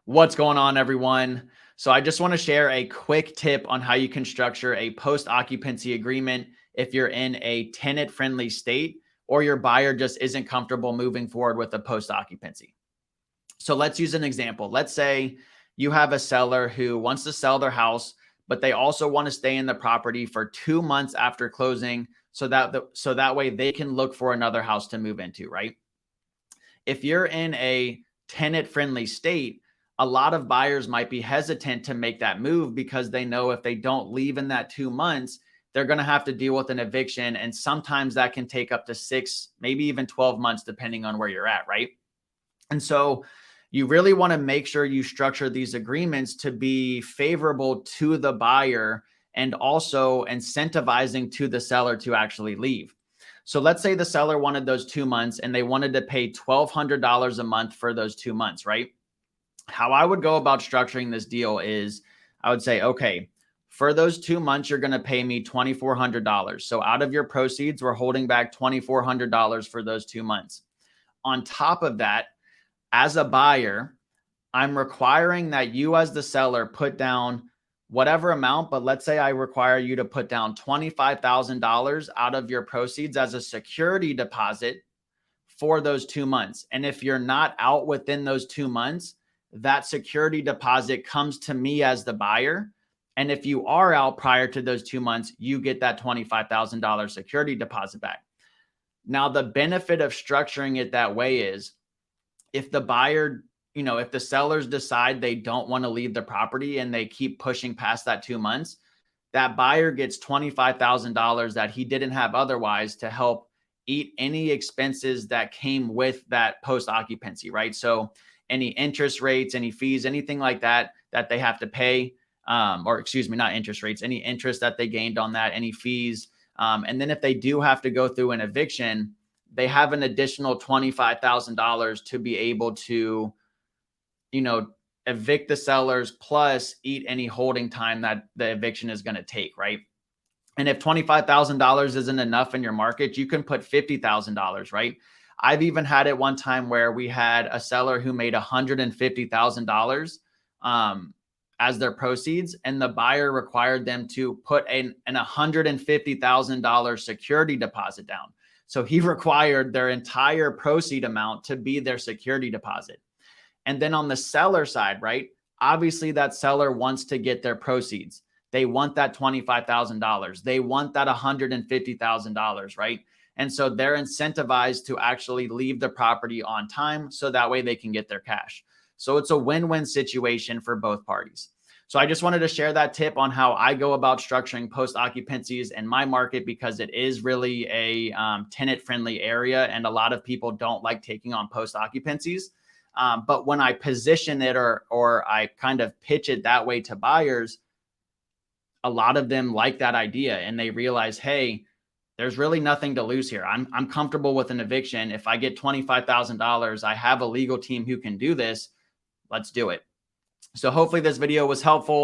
What's going on, everyone? So I just want to share a quick tip on how you can structure a post-occupancy agreement if you're in a tenant-friendly state or your buyer just isn't comfortable moving forward with a post-occupancy. So let's use an example. Let's say you have a seller who wants to sell their house, but they also want to stay in the property for 2 months after closing so that way they can look for another house to move into, right? If you're in a tenant friendly state, a lot of buyers might be hesitant to make that move because they know if they don't leave in that 2 months, they're going to have to deal with an eviction. And sometimes that can take up to 6, maybe even 12 months, depending on where you're at, right? And so you really want to make sure you structure these agreements to be favorable to the buyer and also incentivizing to the seller to actually leave. So let's say the seller wanted those 2 months and they wanted to pay $1,200 a month for those 2 months, right? How I would go about structuring this deal is I would say, okay, for those 2 months, you're going to pay me $2,400. So out of your proceeds, we're holding back $2,400 for those 2 months. On top of that, as a buyer, I'm requiring that you as the seller put down whatever amount, but let's say I require you to put down $25,000 out of your proceeds as a security deposit for those 2 months. And if you're not out within those 2 months, that security deposit comes to me as the buyer. And if you are out prior to those 2 months, you get that $25,000 security deposit back. Now, the benefit of structuring it that way is if the buyer, if the sellers decide they don't want to leave the property and they keep pushing past that 2 months, that buyer gets $25,000 that he didn't have otherwise to help eat any expenses that came with that post occupancy, right? So any interest rates, any fees, anything like that they have to pay, or excuse me, not interest rates, any interest that they gained on that, any fees. And then if they do have to go through an eviction, they have an additional $25,000 to be able to, evict the sellers plus eat any holding time that the eviction is going to take, right? And if $25,000 isn't enough in your market, you can put $50,000, right? I've even had it one time where we had a seller who made $150,000 as their proceeds, and the buyer required them to put an $150,000 security deposit down. So he required their entire proceed amount to be their security deposit. And then on the seller side, right? Obviously, that seller wants to get their proceeds. They want that $25,000. They want that $150,000, right? And so they're incentivized to actually leave the property on time so that way they can get their cash. So it's a win-win situation for both parties. So I just wanted to share that tip on how I go about structuring post occupancies in my market because it is really a tenant-friendly area and a lot of people don't like taking on post occupancies. But when I position it or I kind of pitch it that way to buyers, a lot of them like that idea and they realize, hey, there's really nothing to lose here. I'm comfortable with an eviction. If I get $25,000, I have a legal team who can do this. Let's do it. So hopefully this video was helpful.